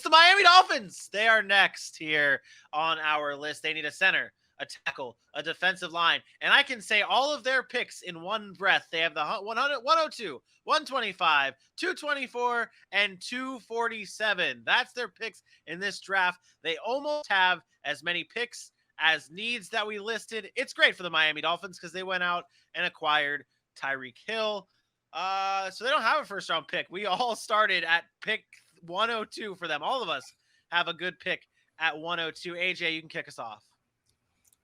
the Miami Dolphins. They are next here on our list. They need a center, a tackle, a defensive line. And I can say all of their picks in one breath. They have the 100, 102, 125, 224, and 247. That's their picks in this draft. They almost have as many picks as needs that we listed. It's great for the Miami Dolphins because they went out and acquired Tyreek Hill. So they don't have a first round pick. We all started at pick 102 for them. All of us have a good pick at 102. AJ, you can kick us off.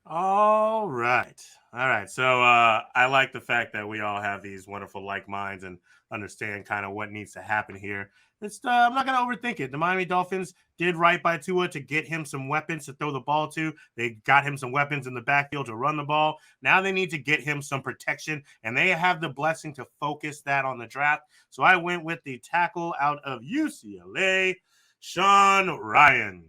All right. So I like the fact that we all have these wonderful like minds and understand kind of what needs to happen here. I'm not going to overthink it. The Miami Dolphins did right by Tua to get him some weapons to throw the ball to. They got him some weapons in the backfield to run the ball. Now they need to get him some protection, and they have the blessing to focus that on the draft. So I went with the tackle out of UCLA, Sean Rhyan.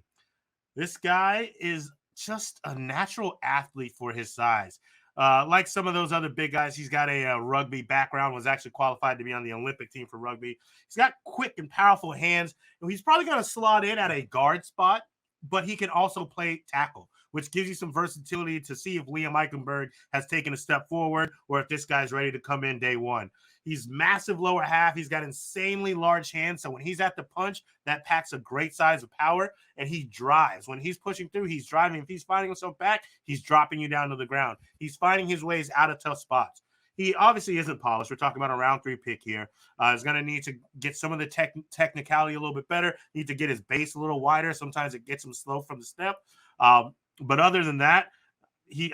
This guy is just a natural athlete for his size. Like some of those other big guys, he's got a rugby background, was actually qualified to be on the Olympic team for rugby. He's got quick and powerful hands, and he's probably going to slot in at a guard spot, but he can also play tackle, which gives you some versatility to see if Liam Eichenberg has taken a step forward or if this guy's ready to come in day one. He's massive lower half. He's got insanely large hands. So when he's at the punch, that packs a great size of power, and he drives. When he's pushing through, he's driving. If he's finding himself back, he's dropping you down to the ground. He's finding his ways out of tough spots. He obviously isn't polished. We're talking about a round 3 pick here. He's going to need to get some of the technicality a little bit better, need to get his base a little wider. Sometimes it gets him slow from the step. But other than that,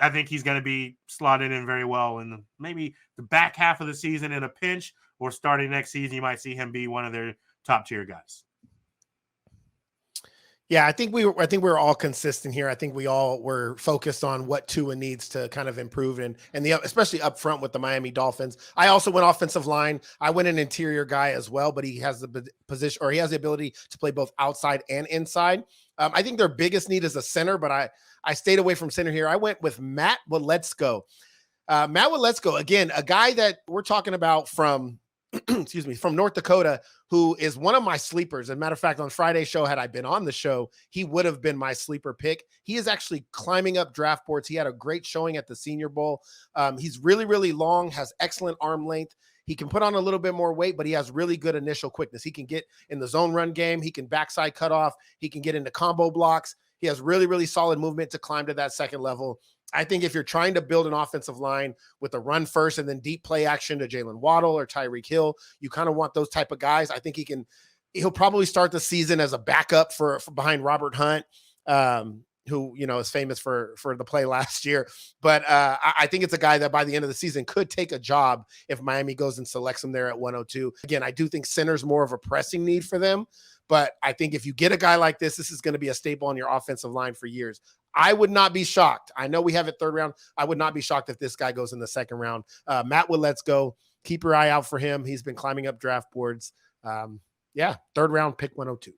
I think he's going to be slotted in very well in maybe the back half of the season in a pinch, or starting next season, you might see him be one of their top tier guys. Yeah, I think we were all consistent here. I think we all were focused on what Tua needs to kind of improve, and especially up front with the Miami Dolphins. I also went offensive line. I went an interior guy as well, but he has the position, or he has the ability to play both outside and inside. I think their biggest need is a center, but I stayed away from center here. I went with Matt Waletzko. Matt Waletzko, again, a guy that we're talking about from from North Dakota, who is one of my sleepers. As a matter of fact, on Friday's show, had I been on the show, he would have been my sleeper pick. He is actually climbing up draft boards. He had a great showing at the Senior Bowl. He's really, really long, has excellent arm length. He can put on a little bit more weight, but he has really good initial quickness. He can get in the zone run game. He can backside cut off. He can get into combo blocks. He has really, really solid movement to climb to that second level. I think if you're trying to build an offensive line with a run first and then deep play action to Jalen Waddle or Tyreek Hill, you kind of want those type of guys. I think he'll probably start the season as a backup for behind Robert Hunt, who, is famous for the play last year. But I think it's a guy that by the end of the season could take a job if Miami goes and selects him there at 102. Again, I do think center's more of a pressing need for them. But I think if you get a guy like this is going to be a staple on your offensive line for years. I would not be shocked. I know we have it third round. I would not be shocked if this guy goes in the second round. Matt Waletzko, keep your eye out for him. He's been climbing up draft boards. Third round, pick 102.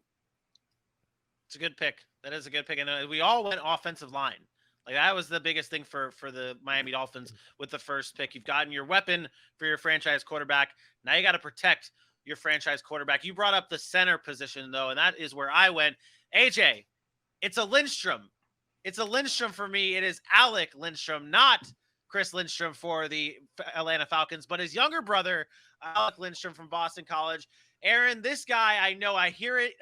It's a good pick. That is a good pick. And we all went offensive line. Like, that was the biggest thing for the Miami Dolphins with the first pick. You've gotten your weapon for your franchise quarterback. Now you got to protect your franchise quarterback. You brought up the center position, though, and that is where I went. AJ, it's a Lindstrom. It's a Lindstrom for me. It is Alec Lindstrom, not Chris Lindstrom for the Atlanta Falcons, but his younger brother, Alec Lindstrom from Boston College. Aaron, this guy, I know, I hear it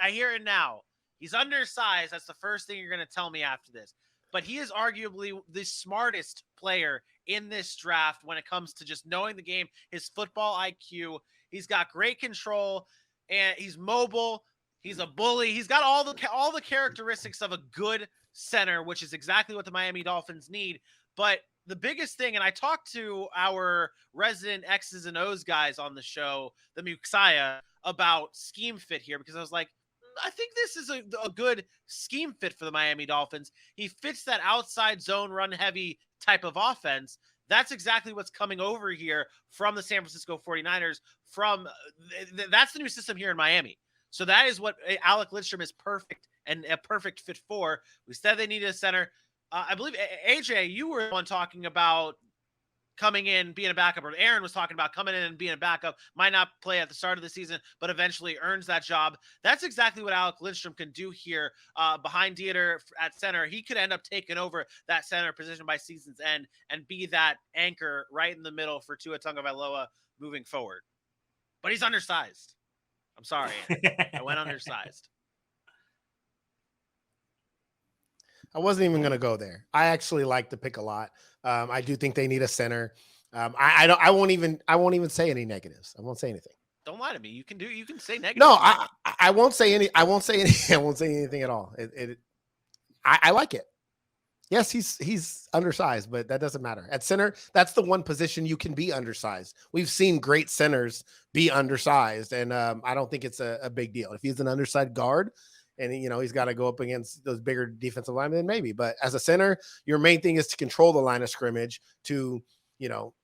now. He's undersized. That's the first thing you're going to tell me after this. But he is arguably the smartest player in this draft when it comes to just knowing the game, his football IQ. He's got great control, and he's mobile. He's a bully. He's got all the characteristics of a good center, which is exactly what the Miami Dolphins need. But the biggest thing, and I talked to our resident X's and O's guys on the show, the Muxiah, about scheme fit here, because I was like, I think this is a good scheme fit for the Miami Dolphins. He fits that outside zone run heavy type of offense. That's exactly what's coming over here from the San Francisco 49ers. That's the new system here in Miami. So that is what Alec Lindstrom is perfect and a perfect fit for. We said they needed a center. I believe, AJ, you were the one talking about coming in, being a backup, or Aaron was talking about coming in and being a backup, might not play at the start of the season, but eventually earns that job. That's exactly what Alec Lindstrom can do here behind Dieter at center. He could end up taking over that center position by season's end and be that anchor right in the middle for Tua Tagovailoa moving forward. But he's undersized. I'm sorry, Aaron. I went undersized. I wasn't even going to go there. I actually like the pick a lot. I do think they need a center. I won't even say any negatives. I won't say anything. Don't lie to me. You can say negative. No, I won't say any. I won't say anything at all. I like it. Yes, he's undersized, but that doesn't matter. At center, that's the one position you can be undersized. We've seen great centers be undersized, and I don't think it's a big deal. If he's an undersized guard, and he's got to go up against those bigger defensive linemen, then maybe. But as a center, your main thing is to control the line of scrimmage. To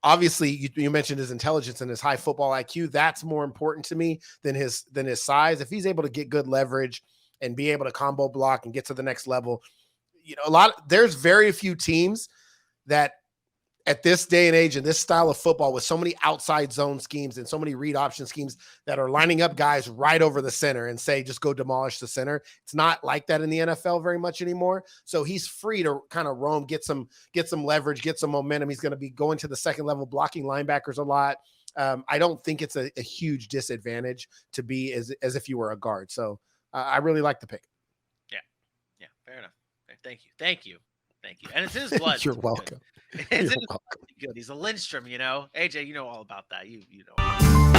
obviously you mentioned his intelligence and his high football IQ. That's more important to me than his size. If he's able to get good leverage and be able to combo block and get to the next level, there's very few teams that at this day and age and this style of football with so many outside zone schemes and so many read option schemes that are lining up guys right over the center and say, just go demolish the center. It's not like that in the NFL very much anymore. So he's free to kind of roam, get some leverage, get some momentum. He's going to be going to the second level, blocking linebackers a lot. I don't think it's a huge disadvantage to be as if you were a guard. So I really like the pick. Yeah. Fair enough. Thank you. And it's his blood. You're welcome. It's welcome. Good. He's a Lindstrom, AJ, you know all about that. You know.